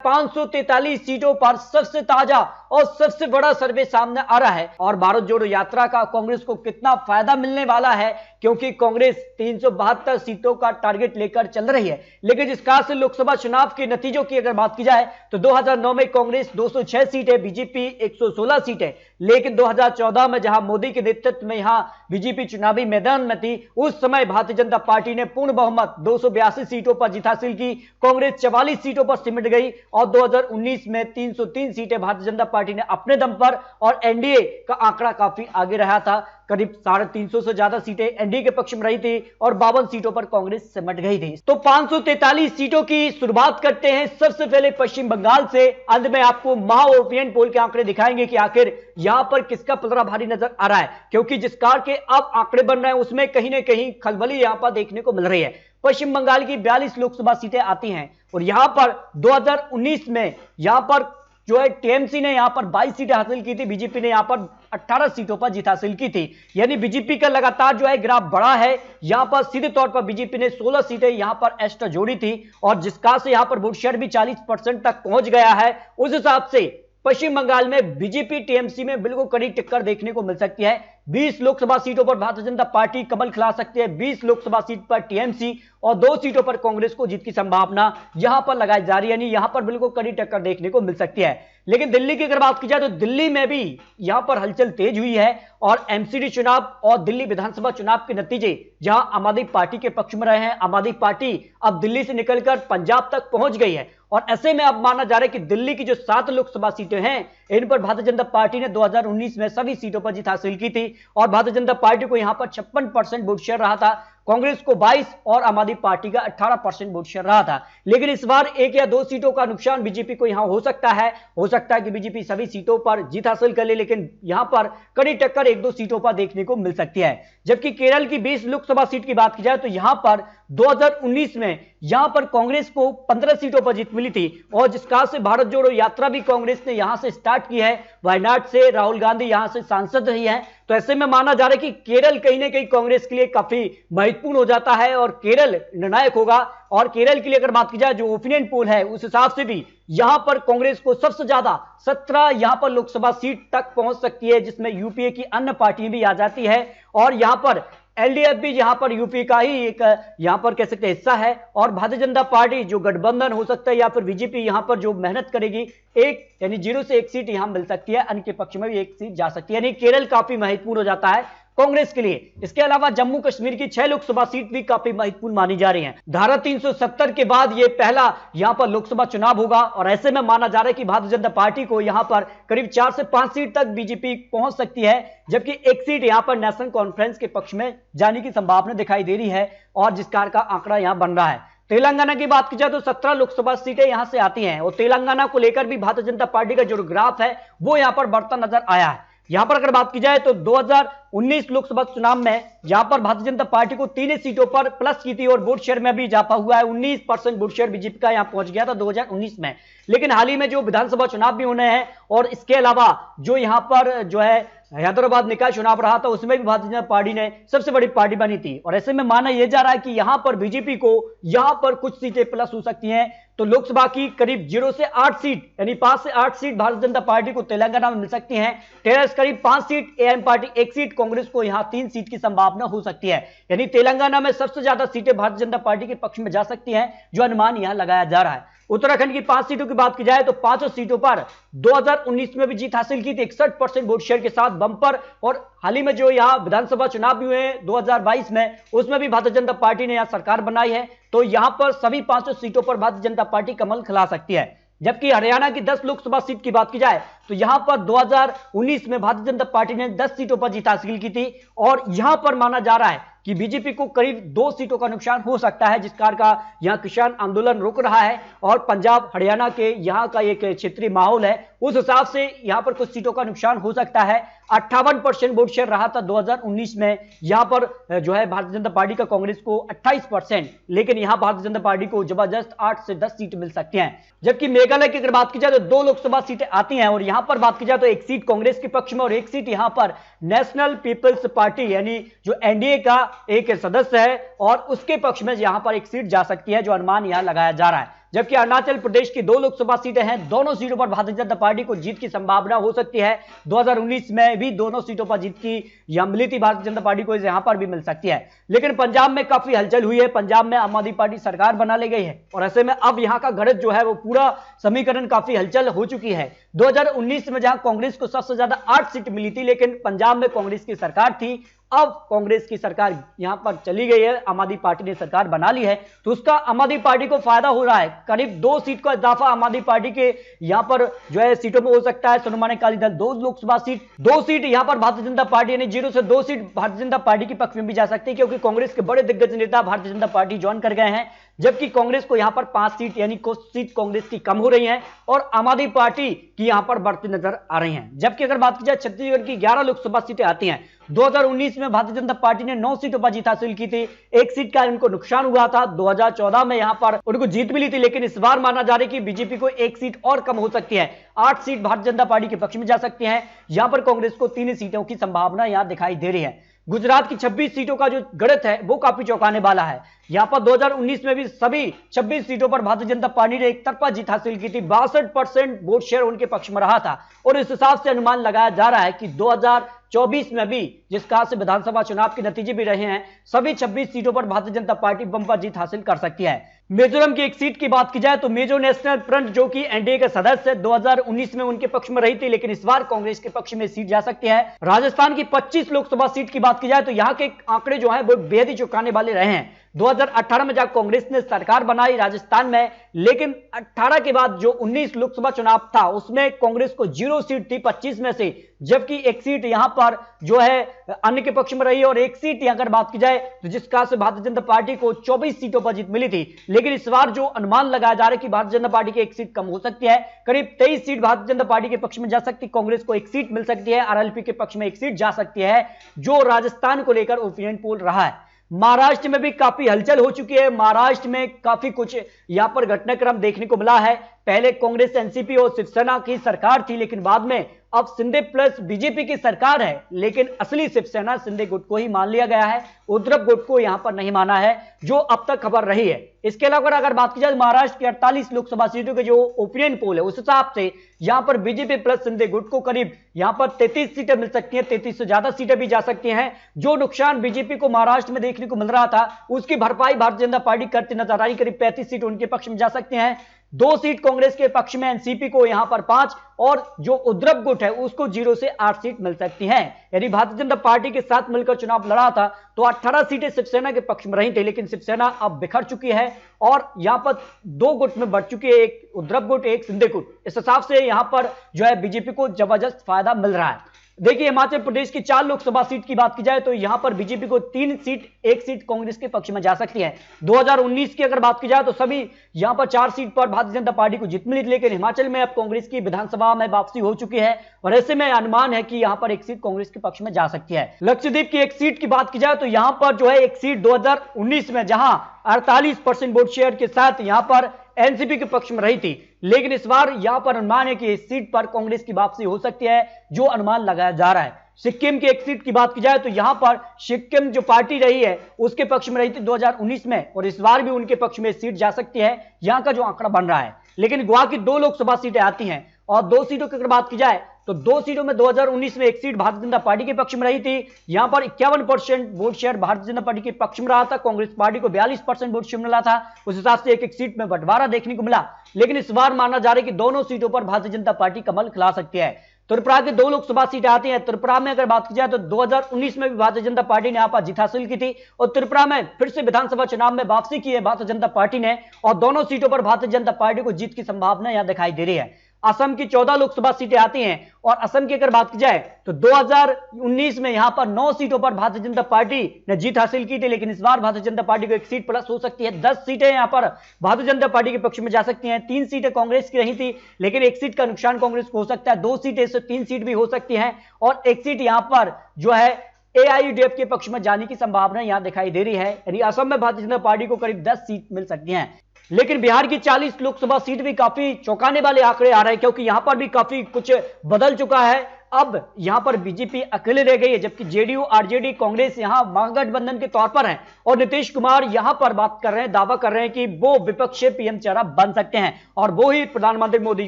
543 सीटों पर सबसे ताजा और सबसे बड़ा सर्वे सामने आ रहा है। और भारत जोड़ो यात्रा का कांग्रेस को कितना फायदा मिलने वाला है, क्योंकि कांग्रेस 372 सीटों का टारगेट लेकर चल रही है। लेकिन जिस कार से लोकसभा चुनाव के नतीजों की अगर बात की जाए तो 2009 में कांग्रेस 206 सीटें, बीजेपी 116 सीटें। लेकिन 2014 में जहां मोदी के नेतृत्व में यहां बीजेपी चुनावी मैदान में थी, उस समय भारतीय जनता पार्टी ने पूर्ण बहुमत 282 सीटों पर जीत हासिल की। कांग्रेस 44 सीटों पर सिमट गई और 2019 में 303 सीटें भारतीय जनता पार्टी ने अपने दम पर, और एनडीए का आंकड़ा काफी आगे रहा था। करीब 350 से ज्यादा सीटें एनडीए के पक्ष में रही थी और 52 सीटों पर कांग्रेस सिमट गई थी। तो 543 सीटों की शुरुआत करते हैं सबसे पहले पश्चिम बंगाल से। अंत में आपको महा ओपिनियन पोल के आंकड़े दिखाएंगे कि आखिर यहां पर किसका पलड़ा भारी नजर आ रहा है, क्योंकि जिस कार के अब आंकड़े बन रहे हैं उसमें कहीं ना कहीं खलबली यहां पर देखने को मिल रही है। पश्चिम बंगाल की 42 लोकसभा सीटें आती हैं और यहां पर 2019 में यहां पर जो है टीएमसी ने यहां पर 22 सीटें हासिल की थी, बीजेपी ने यहां पर 18 सीटों पर जीत हासिल की थी। यानी बीजेपी का लगातार जो है ग्राफ बढ़ा है। यहां पर सीधे तौर पर बीजेपी ने 16 सीटें यहां पर एक्स्ट्रा जोड़ी थी और जिसका से यहां पर वोट शेयर भी 40% तक पहुंच गया है। उस हिसाब से पश्चिम बंगाल में बीजेपी टीएमसी में बिल्कुल कड़ी टक्कर देखने को मिल सकती है। 20 लोकसभा सीटों पर भारतीय जनता पार्टी कमल खिला सकती है, 20 लोकसभा सीट पर टीएमसी और 2 सीटों पर कांग्रेस को जीत की संभावना यहां पर लगाई जा रही है। यानी यहां पर बिल्कुल कड़ी टक्कर देखने को मिल सकती है। लेकिन दिल्ली की अगर बात की जाए तो दिल्ली में भी यहां पर हलचल तेज हुई है और एमसीडी चुनाव और दिल्ली विधानसभा चुनाव के नतीजे जहां आम आदमी पार्टी के पक्ष में रहे हैं। आम आदमी पार्टी अब दिल्ली से निकलकर पंजाब तक पहुंच गई है और ऐसे में अब माना जा रहा है कि दिल्ली की जो 7 लोकसभा सीटें हैं इन पर भारतीय जनता पार्टी ने 2019 में सभी सीटों पर जीत हासिल की थी और भारतीय जनता पार्टी को यहां पर 56% वोट शेयर रहा था, कांग्रेस को 22 और आम आदमी पार्टी का 18% वोट शेयर रहा था। लेकिन इस बार 1 या 2 सीटों का नुकसान बीजेपी को यहां हो सकता है कि बीजेपी सभी सीटों पर जीत हासिल कर ले, लेकिन यहां पर कड़ी टक्कर 1-2 सीटों पर देखने को मिल सकती है। जबकि केरल की 20 लोकसभा सीट की बात की जाए तो यहां पर 2019 में यहां पर कांग्रेस को 15 सीटों पर जीत मिली थी और जिस कार से भारत जोड़ो यात्रा भी कांग्रेस ने यहां से स्टार्ट की है। वायनाड से राहुल गांधी यहां से सांसद रही है, तो ऐसे में माना जा रहा है कि केरल कहीं ना कहीं कांग्रेस के लिए काफी महत्वपूर्ण हो जाता है और केरल निर्णायक होगा। और केरल के लिए अगर बात की जाए जो ओपिनियन पोल है उस हिसाब से भी यहां पर कांग्रेस को सबसे ज्यादा 17 यहां पर लोकसभा सीट तक पहुंच सकती है, जिसमें यूपीए की अन्य पार्टियां भी आ जाती है और यहां पर एलडीएफ भी यहां पर यूपी का ही एक यहां पर कह सकते हैं हिस्सा है और भारतीय जनता पार्टी जो गठबंधन हो सकता है या फिर बीजेपी यहां पर जो मेहनत करेगी एक यानी 0 से 1 सीट यहां मिल सकती है, अन्य के पक्ष में भी 1 सीट जा सकती है। यानी केरल काफी महत्वपूर्ण हो जाता है कांग्रेस के लिए। इसके अलावा जम्मू कश्मीर की 6 लोकसभा सीट भी काफी महत्वपूर्ण मानी जा रही हैं। धारा 370 के बाद यह पहला यहां पर लोकसभा चुनाव होगा और ऐसे में माना जा रहा है कि भारतीय जनता पार्टी को यहां पर करीब 4 से 5 सीट तक बीजेपी पहुंच सकती है, जबकि 1 सीट यहां पर नेशनल कॉन्फ्रेंस के पक्ष में जाने की संभावना दिखाई दे रही है और जिस कार का आंकड़ा यहां बन रहा है। तेलंगाना की बात की जाए तो 17 लोकसभा सीटें यहां से आती हैं और तेलंगाना को लेकर भी भारतीय जनता पार्टी का जो ग्राफ है वो यहां पर बढ़ता नजर आया है। यहां पर अगर बात की जाए तो 2019 लोकसभा चुनाव में यहां पर भारतीय जनता पार्टी को 3 सीटों पर प्लस की थी और वोट शेयर में भी इजाफा हुआ है। 19% वोट शेयर बीजेपी का यहां पहुंच गया था 2019 में। लेकिन हाल ही में जो विधानसभा चुनाव भी होने हैं और इसके अलावा जो यहां पर जो है हैदराबाद निकाय चुनाव रहा था उसमें भी भारतीय जनता पार्टी ने सबसे बड़ी पार्टी बनी थी और ऐसे में माना यह जा रहा है कि यहां पर बीजेपी को यहां पर कुछ सीटें प्लस हो सकती हैं। तो लोकसभा की करीब 0 से 8 सीट यानी 5 से 8 सीट भारतीय जनता पार्टी को तेलंगाना में मिल सकती हैं। टेरस करीब 5 seat, AIM party 1 seat, Congress को यहां 3 सीट की संभावना हो सकती है। यानी तेलंगाना में सबसे ज्यादा सीटें भारतीय जनता पार्टी के पक्ष में जा सकती हैं, जो अनुमान यहां लगाया जा रहा है। उत्तराखंड की 5 सीटों की बात की जाए तो 5 सीटों पर 2019 में भी जीत हासिल की थी 61% वोट शेयर के साथ बम्पर और हाल ही में जो यहां विधानसभा चुनाव भी हुए 2022 में उसमें भी भारतीय जनता पार्टी ने यहां सरकार बनाई है। तो यहां पर सभी 5 सीटों पर भारतीय जनता पार्टी कमल खिला सकती है। जबकि हरियाणा की 10 लोकसभा सीट की बात की जाए तो यहां पर 2019 में भारतीय जनता पार्टी ने 10 सीटों पर जीत हासिल की थी और यहां पर माना जा रहा है कि बीजेपी को करीब 2 सीटों का नुकसान हो सकता है, जिस कार का यहां किसान आंदोलन रुक रहा है और पंजाब हरियाणा के यहां का एक क्षेत्रीय माहौल है, उस हिसाब से यहां पर कुछ सीटों का नुकसान हो सकता है। 58% वोट शेयर रहा था 2019 में, यहां पर जो है भारतीय जनता पार्टी का कांग्रेस को 28%, लेकिन यहां भारतीय जनता पार्टी को जबरदस्त 8 से 10 सीट मिल सकती हैं। जबकि मेघालय की अगर बात की जाए तो 2 लोकसभा सीटें आती हैं और यहां पर बात की जाए तो 1 सीट कांग्रेस के पक्ष में और 1 सीट यहां पर नेशनल पीपल्स पार्टी यानी जो एनडीए का एक सदस्य है और उसके पक्ष में यहां पर 1 सीट जा सकती है, जो अनुमान यहां लगाया जा रहा है। जबकि अरुणाचल प्रदेश की 2 लोकसभा सीटें हैं, दोनों सीटों पर भारतीय जनता पार्टी को जीत की संभावना हो सकती है। 2019 में भी दोनों सीटों पर जीत की यहां मिली थी भारतीय जनता पार्टी को, यहां पर भी मिल सकती है। लेकिन पंजाब में काफी हलचल हुई है, पंजाब में आम आदमी पार्टी सरकार बना ले गई है और ऐसे में अब यहां का गणित जो है वो पूरा समीकरण काफी हलचल हो चुकी है। 2019 में जहां कांग्रेस को सबसे ज्यादा 8 सीट मिली थी, लेकिन पंजाब में कांग्रेस की सरकार थी, अब कांग्रेस की सरकार यहां पर चली गई है, आम आदमी पार्टी ने सरकार बना ली है, तो उसका आम आदमी पार्टी को फायदा हो रहा है। करीब 2 सीट का इजाफा आम आदमी पार्टी के यहां पर जो है सीटों में हो सकता है। सोनमाने अकाली दल 2 लोकसभा सीट, 2 सीट यहां पर भारतीय जनता पार्टी यानी 0 से 2 सीट भारतीय जनता पार्टी के पक्ष में भी जा सकती है, क्योंकि कांग्रेस के बड़े दिग्गज नेता भारतीय जनता पार्टी ज्वाइन कर गए हैं, जबकि कांग्रेस को यहां पर 5 सीट यानी कुछ सीट कांग्रेस की कम हो रही हैं और आम आदमी पार्टी की यहां पर बढ़ती नजर आ रही हैं। जबकि अगर बात की जाए छत्तीसगढ़ की 11 लोकसभा सीटें आती हैं। 2019 में भारतीय जनता पार्टी ने 9 सीटों पर जीत हासिल की थी, 1 सीट का इनको नुकसान हुआ था। 2014 में यहां पर उनको जीत मिली थी, लेकिन इस बार माना जा रहा है कि बीजेपी को 1 सीट और कम हो सकती है, 8 सीट भारतीय जनता पार्टी के पक्ष में जा सकती है। यहां पर कांग्रेस को 3 सीटों की संभावना यहां दिखाई दे रही है। गुजरात की 26 सीटों का जो गणित है वो काफी चौंकाने वाला है। यहां पर 2019 में भी सभी 26 सीटों पर भारतीय जनता पार्टी ने एक तरफा जीत हासिल की थी, 62% वोट शेयर उनके पक्ष में रहा था और इस हिसाब से अनुमान लगाया जा रहा है कि 2024 में भी, जिस कहा से विधानसभा चुनाव के नतीजे भी रहे हैं, सभी 26 सीटों पर भारतीय जनता पार्टी बंपर जीत हासिल कर सकती है। मिजोरम की एक सीट की बात की जाए तो मिजो नेशनल फ्रंट जो कि एनडीए के सदस्य 2019 में उनके पक्ष में रही थी, लेकिन इस बार कांग्रेस के पक्ष में सीट जा सकती है। राजस्थान की 25 लोकसभा सीट की बात की जाए तो यहां के आंकड़े जो हैं वो बेहद ही चौंकाने वाले रहे हैं। 2018 में जब कांग्रेस ने सरकार बनाई राजस्थान में, लेकिन 18 के बाद जो 19 लोकसभा चुनाव था उसमें कांग्रेस को 0 सीट थी 25 में से, जबकि 1 सीट यहां पर जो है अन्य के पक्ष में रही और 1 सीट यहां अगर बात की जाए तो जिस कहा से भारतीय जनता पार्टी को 24 सीटों पर जीत मिली थी। लेकिन इस बार जो अनुमान लगाया जा रहा है कि भारतीय जनता पार्टी की 1 सीट कम हो सकती है, करीब 23 सीट भारतीय जनता पार्टी के पक्ष में जा सकती है, कांग्रेस को 1 सीट मिल सकती है, आरएलपी के पक्ष में 1 सीट जा सकती है, जो राजस्थान को लेकर ओपिनियन पोल रहा है। महाराष्ट्र में भी काफी हलचल हो चुकी है, महाराष्ट्र में काफी कुछ यहां पर घटनाक्रम देखने को मिला है। पहले कांग्रेस एनसीपी और शिवसेना की सरकार थी, लेकिन बाद में अब शिंदे प्लस बीजेपी की सरकार है, लेकिन असली शिवसेना शिंदे गुट को ही मान लिया गया है, उद्धव गुट को यहां पर नहीं माना है, जो अब तक खबर रही है। इसके अलावा अगर बात की जाए महाराष्ट्र की 48 लोकसभा सीटों के जो ओपिनियन पोल है उस हिसाब से यहां पर बीजेपी प्लस शिंदे गुट को करीब यहां पर 33 सीटें मिल सकती हैं, 33 से ज्यादा सीटें भी जा सकती हैं। जो नुकसान बीजेपी को महाराष्ट्र में देखने को मिल रहा था उसकी भरपाई भारतीय जनता पार्टी करती नजर आई, करीब 35 सीट उनके पक्ष में जा सकते हैं, 2 सीट कांग्रेस के पक्ष में, एनसीपी को यहां पर 5 और जो उद्धव गुट है उसको 0 से 8 सीट मिल सकती हैं। यदि भारतीय जनता पार्टी के साथ मिलकर चुनाव लड़ा था तो 18 सीटें शिवसेना के पक्ष में रही थी, लेकिन शिवसेना अब बिखर चुकी है और यहां पर 2 गुट में बढ़ चुकी है, एक उद्धव गुट एक शिंदे गुट। इस हिसाब से यहां पर जो है बीजेपी को जबरदस्त फायदा मिल रहा है। देखिए हिमाचल प्रदेश की 4 लोकसभा सीट की बात की जाए तो यहां पर बीजेपी को 3 सीट, 1 सीट कांग्रेस के पक्ष में जा सकती है। 2019 की अगर बात की जाए तो सभी यहां पर 4 सीट पर भारतीय जनता पार्टी को जीत मिली थी, लेकिन हिमाचल में अब कांग्रेस की विधानसभा में वापसी हो चुकी है और ऐसे में अनुमान है कि यहां पर 1 सीट कांग्रेस के पक्ष में जा सकती है। लक्षद्वीप की 1 सीट की बात की जाए तो यहां पर जो है 1 सीट 2019 में जहां 48% वोट शेयर के साथ यहां पर एनसीपी के पक्ष में रही थी, लेकिन इस बार यहां पर अनुमान है कि इस सीट पर कांग्रेस की वापसी हो सकती है, जो अनुमान लगाया जा रहा है। सिक्किम की 1 सीट की बात की जाए तो यहां पर सिक्किम जो पार्टी रही है उसके पक्ष में रही थी 2019 में और इस बार भी उनके पक्ष में सीट जा सकती है, यहां का जो आंकड़ा बन रहा है। लेकिन गोवा की 2 लोकसभा सीटें आती हैं और 2 सीटों की अगर बात की जाए तो 2 सीटों में 2019 में 1 सीट भारतीय जनता पार्टी के पक्ष में रही थी, यहां पर 51% vote share Bharatiya Janata party के पक्ष में रहा था, कांग्रेस पार्टी को 42% वोट शेयर मिला था, उस हिसाब से 1-1 सीट में बंटवारा देखने को मिला। लेकिन इस बार माना जा रहा है कि दोनों सीटों पर भारतीय जनता पार्टी कमल खिला सकती है। त्रिपुरा की 2 लोकसभा सीटें आती हैं। त्रिपुरा में अगर बात की जाए तो 2019 में भी भारतीय जनता पार्टी ने यहां पर जीत हासिल की थी और त्रिपुरा में फिर से विधानसभा चुनाव में वापसी की है भारतीय जनता पार्टी ने और दोनों सीटों पर भारतीय जनता पार्टी को जीत की संभावना यहां दिखाई दे रही है। असम की 14 लोकसभा सीटें आती हैं और असम की अगर बात की जाए तो 2019 में यहां पर 9 सीटों पर भारतीय जनता पार्टी ने जीत हासिल की थी, लेकिन इस बार भारतीय जनता पार्टी को 1 सीट प्लस हो सकती है, 10 सीटें यहां पर भारतीय जनता पार्टी के पक्ष में जा सकती हैं। 3 सीटें कांग्रेस की रही थी, लेकिन 1 सीट का नुकसान कांग्रेस को हो सकता है, 2 सीटें से 3 सीट भी हो सकती हैं और 1 सीट यहां पर जो है एआईयूडीएफ के पक्ष में जाने की संभावना यहां दिखाई दे रही है। यानी असम में भारतीय जनता पार्टी को करीब 10 सीट मिल सकती हैं। लेकिन बिहार की 40 लोकसभा सीट भी काफी चौंकाने वाले आंकड़े आ रहे हैं, क्योंकि यहां पर भी काफी कुछ बदल चुका है। अब यहां पर बीजेपी अकेले रह गई है, जबकि जेडीयू, आरजेडी, कांग्रेस यहां महागठबंधन के तौर पर है और नीतीश कुमार यहां पर बात कर रहे हैं, दावा कर रहे हैं कि वो विपक्षी पीएम चेहरा बन सकते हैं और वो ही प्रधानमंत्री मोदी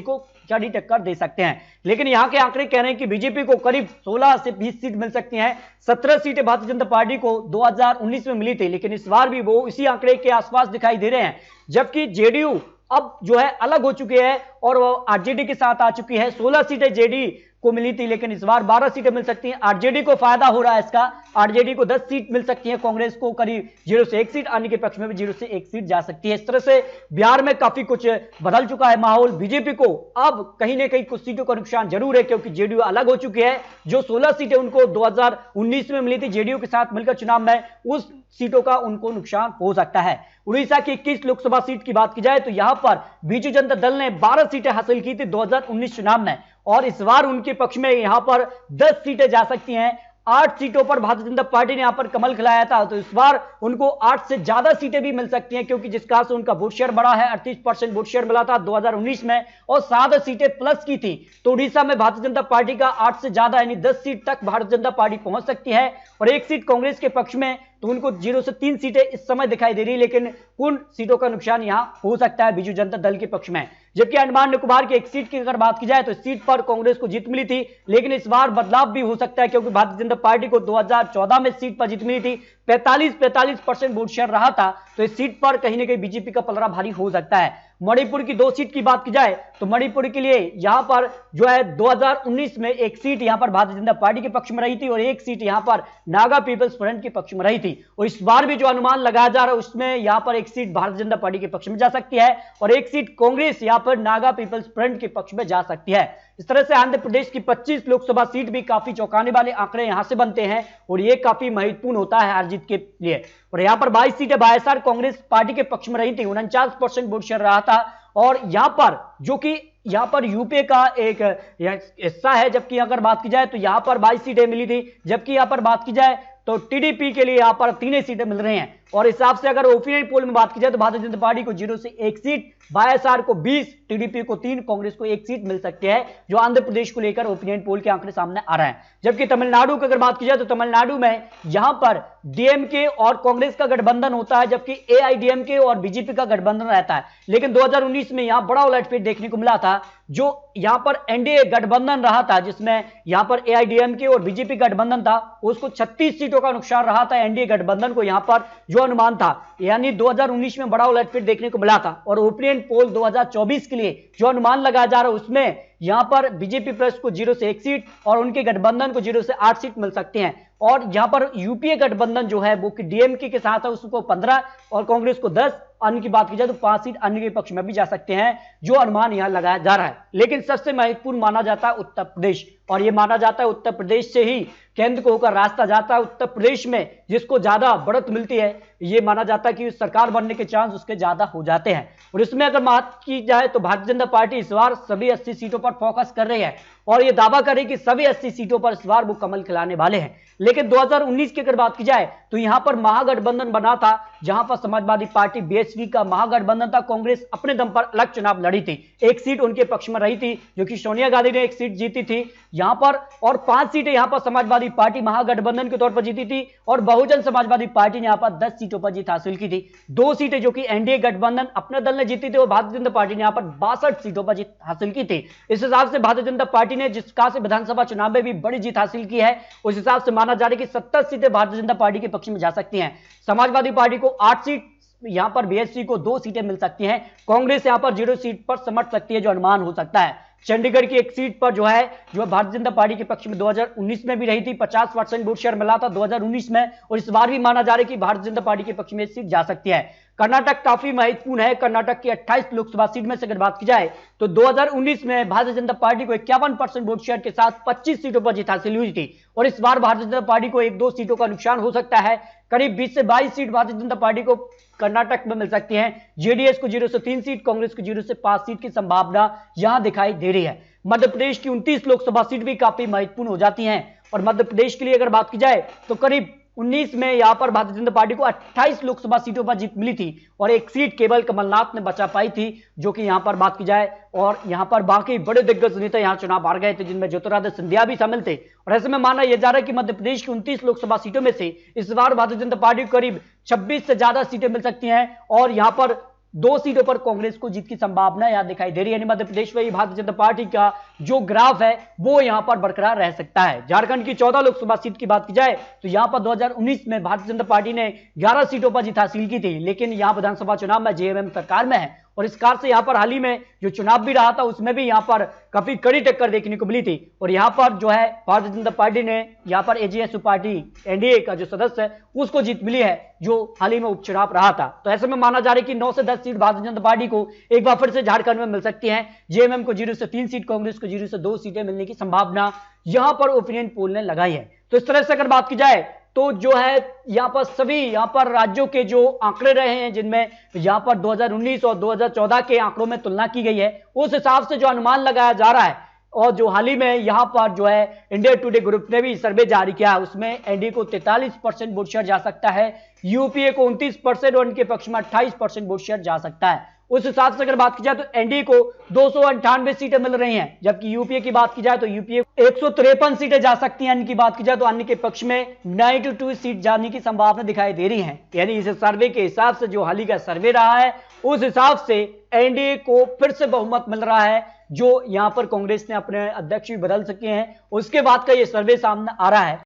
को कड़ी टक्कर दे सकते हैं। लेकिन यहां के आंकड़े कह रहे हैं कि बीजेपी को करीब 16 से 20 सीट मिल सकती हैं। 17 सीटें भारतीय जनता पार्टी को 2019 में मिली थी, लेकिन इस बार भी वो इसी आंकड़े के आसपास दिखाई दे रहे हैं, जबकि जेडीयू अब जो है अलग हो चुकी है और वो आरजेडी के साथ आ चुकी है। 16 सीटें जेडी को मिली थी, लेकिन इस बार 12 सीटें मिल सकती हैं। आरजेडी को फायदा हो रहा है इसका, आरजेडी को 10 सीट मिल सकती है, कांग्रेस को करीब 0 से 1 सीट, अन्य के पक्ष में भी 0 से 1 सीट जा सकती है। इस तरह से बिहार में काफी कुछ बदल चुका है माहौल। बीजेपी को अब कहीं ना कहीं कुछ सीटों का नुकसान जरूर है, क्योंकि जेडीयू अलग हो चुकी है। जो 16 सीटें उनको 2019 में मिली थी जेडीयू के साथ मिलकर चुनाव में, उस सीटों का उनको नुकसान हो सकता है। उड़ीसा की 21 लोकसभा सीट की बात की जाए तो यहां पर बीजू जनता दल ने 12 सीटें हासिल की थी 2019 चुनाव में, और इस बार उनके पक्ष में यहां पर 10 सीटें जा सकती हैं। 8 सीटों पर भारतीय जनता पार्टी ने यहां पर कमल खिलाया था, तो इस बार उनको 8 से ज्यादा सीटें भी मिल सकती हैं, क्योंकि जिस कारण से उनका वोट शेयर बढ़ा है। 38% वोट शेयर मिला था 2019 में और 7 सीटें प्लस की थी। तो उड़ीसा में भारतीय जनता पार्टी का 8 से ज्यादा यानी 10 सीट तक भारतीय जनता पार्टी पहुंच सकती है और 1 सीट कांग्रेस के पक्ष में, तो उनको 0 से 3 सीटें इस समय दिखाई दे रही है। लेकिन उन सीटों का नुकसान यहां हो सकता है बीजू जनता दल के पक्ष में। जबकि अंडमान निकोबार की 1 सीट की अगर बात की जाए तो इस सीट पर कांग्रेस को जीत मिली थी, लेकिन इस बार बदलाव भी हो सकता है, क्योंकि भारतीय जनता पार्टी को 2014 में सीट पर जीत मिली थी, 45% वोट शेयर रहा था। तो इस सीट पर कहीं ना कहीं बीजेपी का पलड़ा भारी हो सकता है। मणिपुर की 2 सीट की बात की जाए तो मणिपुर के लिए यहां पर जो है 2019 में 1 सीट यहां पर भारतीय जनता पार्टी के पक्ष में रही थी और 1 सीट यहां पर नागा पीपल्स फ्रंट के पक्ष में रही थी। और इस बार भी जो अनुमान लगाया जा रहा है उसमें यहां पर 1 सीट भारतीय जनता पार्टी के पक्ष में जा सकती है और 1 सीट कांग्रेस यहां पर नागा पीपल्स फ्रंट के पक्ष में जा सकती है। इस तरह से आंध्र प्रदेश की 25 लोकसभा सीट भी काफी चौंकाने वाले आंकड़े यहां से बनते हैं और यह काफी महत्वपूर्ण होता है हार जीत के लिए। और यहां पर 22 सीटें वाईएसआर कांग्रेस पार्टी के पक्ष में रही थी, 49% वोट शेयर रहा था। और यहां पर जो कि यहां पर यूपीए का एक हिस्सा है, जबकि अगर बात की जाए तो यहां पर 22 सीटें मिली थी, जबकि यहां पर बात की जाए तो टीडीपी के लिए यहां पर 3 सीटें मिल रही हैं। और हिसाब से अगर ओपिनियन पोल में बात की जाए तो भारतीय जनता पार्टी को 0 से 1 सीट, वाईएसआर को 20, टीडीपी को 3, कांग्रेस को 1 सीट मिल सकती है, जो आंध्र प्रदेश को लेकर ओपिनियन पोल के आंकड़े सामने आ रहे हैं। जबकि तमिलनाडु की अगर बात की जाए तो तमिलनाडु में यहां पर डीएमके और कांग्रेस का गठबंधन होता है, जबकि एआईडीएमके और बीजेपी का गठबंधन रहता है। लेकिन 2019 में यहां बड़ा उलटफेर देखने को मिला था, जो यहां पर एनडीए गठबंधन रहा था, जिसमें यहां पर एआईडीएमके और बीजेपी गठबंधन था, उसको 36 सीटों का नुकसान रहा था एनडीए गठबंधन को। यहां पर जो अनुमान था, यानी 2019 में बड़ा उलटफेर देखने को मिला था और ओपिनियन पोल 2024 के लिए जो अनुमान लगाया जा रहा है उसमें यहां पर बीजेपी प्लस को 0 से 1 सीट और उनके गठबंधन को 0 से 8 सीट मिल सकते हैं। और यहां पर यूपीए गठबंधन जो है वो डीएमके के साथ है, उसको 15 और कांग्रेस को 10, अन्य की बात की जाए तो 5 सीट अन्य के पक्ष में भी जा सकते हैं, जो अनुमान यहां लगाया जा रहा है। लेकिन सबसे महत्वपूर्ण माना जाता है उत्तर प्रदेश, और यह माना जाता है उत्तर प्रदेश से ही केंद्र को होकर रास्ता जाता है। उत्तर प्रदेश में जिसको ज्यादा बढ़त मिलती है, यह माना जाता है कि सरकार बनने के चांस उसके ज्यादा हो जाते हैं। और इसमें अगर बात की जाए तो भारतीय जनता पार्टी इस बार सभी 80 सीटों पर फोकस कर रही है और यह दावा कर रही है कि सभी 80 सीटों पर इस बार वो कमल खिलाने वाले हैं। लेकिन 2019 की अगर बात की जाए तो यहां पर महागठबंधन बना था, जहां पर समाजवादी पार्टी बीएसपी का महागठबंधन था। कांग्रेस अपने दम पर अलग चुनाव लड़ी थी, 1 सीट उनके पक्ष में रही थी, जो कि सोनिया गांधी ने 1 सीट जीती थी यहां पर, और 5 सीटें यहां पर समाजवादी पार्टी महागठबंधन के तौर पर जीती थी और बहुजन समाजवादी पार्टी ने यहां पर 10 सीटों पर जीत हासिल की थी। 2 सीटें जो कि एनडीए गठबंधन अपने दल ने जीती थी और भारतीय जनता पार्टी ने यहां पर 62 सीटों पर जीत हासिल की थी। इस हिसाब से भारतीय जनता पार्टी ने जिस कहा से विधानसभा चुनाव में भी बड़ी जीत हासिल की है, उस हिसाब से माना जा रहा है कि 70 सीटें भारतीय जनता पार्टी के पक्ष में जा सकती हैं। समाजवादी पार्टी को 8 सीट, यहां पर बीएसपी को 2 सीटें मिल सकती हैं। कांग्रेस यहां पर 0 सीट पर समझ सकती है, जो अनुमान हो सकता है। चंडीगढ़ की 1 सीट पर जो भारतीय जनता पार्टी के पक्ष में 2019 में भी रही थी, 50% वोट शेयर मिला था 2019 में, और इस बार भी माना जा रहा है कि भारतीय जनता पार्टी के पक्ष में सीट जा सकती है। कर्नाटक काफी महत्वपूर्ण है। कर्नाटक की 28 लोकसभा सीट में से अगर बात की जाए तो 2019 में भारतीय जनता पार्टी को 51% वोट शेयर के साथ 25 सीटों पर जीत हासिल हुई थी और इस बार भारतीय जनता पार्टी को 1-2 सीटों का नुकसान हो सकता है। करीब 20 से 22 सीट भारतीय जनता पार्टी को कर्नाटक में मिल सकती हैं। जेडीएस को 0 से 3 सीट, कांग्रेस को 0 से 5 सीट की संभावना यहां दिखाई दे रही है। मध्य प्रदेश की 29 लोकसभा सीट भी काफी महत्वपूर्ण हो जाती हैं और मध्य प्रदेश के लिए अगर बात की जाए तो करीब 2019 में यहां पर भारतीय जनता पार्टी को 28 लोकसभा सीटों पर जीत मिली थी और एक सीट केवल कमलनाथ ने बचा पाई थी, जो कि यहां पर बात की जाए। और यहां पर बाकी बड़े दिग्गज नेता यहां चुनाव हार गए थे, जिनमें ज्योतिरादित्य सिंधिया भी शामिल थे। और ऐसे में माना यह जा रहा है कि मध्य प्रदेश की 29 लोकसभा सीटों में से इस बार भारतीय जनता पार्टी को करीब 26 से ज्यादा सीटें मिल सकती हैं और यहां पर 2 सीटों पर कांग्रेस को जीत की संभावना यहां दिखाई दे रही है। मध्य प्रदेश में भारतीय जनता पार्टी का जो ग्राफ है वो यहां पर बरकरार रह सकता है। झारखंड की 14 लोकसभा सीट की बात की जाए तो यहां पर 2019 में भारतीय जनता पार्टी ने 11 सीटों पर जीत हासिल की थी, लेकिन यहां विधानसभा चुनाव में जेएमएम सरकार में है और इस कार से यहां पर हाल ही में जो चुनाव भी रहा था उसमें भी यहां पर काफी कड़ी टक्कर देखने को मिली थी। और यहां पर जो है भारतीय जनता पार्टी ने यहां पर एजेएसयू पार्टी एनडीए का जो सदस्य है उसको जीत मिली है, जो हाल ही में उपचुनाव रहा था। तो ऐसे में माना जा रहा है कि 9 से 10 सीट भारतीय जनता पार्टी को एक बार फिर से झारखंड में मिल सकती है। जेएमएम को 0 से 3 सीट, कांग्रेस को 0 से 2 सीटें मिलने की संभावना यहां पर ओपिनियन पोल ने लगाई है। तो इस तरह से अगर बात की जाए तो जो है यहां पर सभी यहां पर राज्यों के जो आंकड़े रहे हैं, जिनमें यहां पर 2019 और 2014 के आंकड़ों में तुलना की गई है, उस हिसाब से जो अनुमान लगाया जा रहा है और जो हाल ही में यहां पर जो है इंडिया टुडे ग्रुप ने भी सर्वे जारी किया, उसमें एनडीए को 43% वोट शेयर जा सकता है, यूपीए को 29% और इनके पक्ष में 28% वोट शेयर जा सकता है। उस हिसाब से अगर बात की जाए तो एनडीए को 298 सीटें मिल रही हैं, जबकि यूपीए की बात की जाए तो यूपीए 153 सीटें जा सकती हैं। इनकी बात की जाए तो अन्य के पक्ष में 92 सीट जाने की संभावना दिखाई दे रही है। यानी इस सर्वे के हिसाब से जो हाल ही का सर्वे रहा है उस हिसाब से एनडीए को फिर से बहुमत मिल रहा है, जो यहां पर कांग्रेस ने अपने अध्यक्ष भी बदल सके हैं, उसके बाद का ये सर्वे सामने आ रहा है।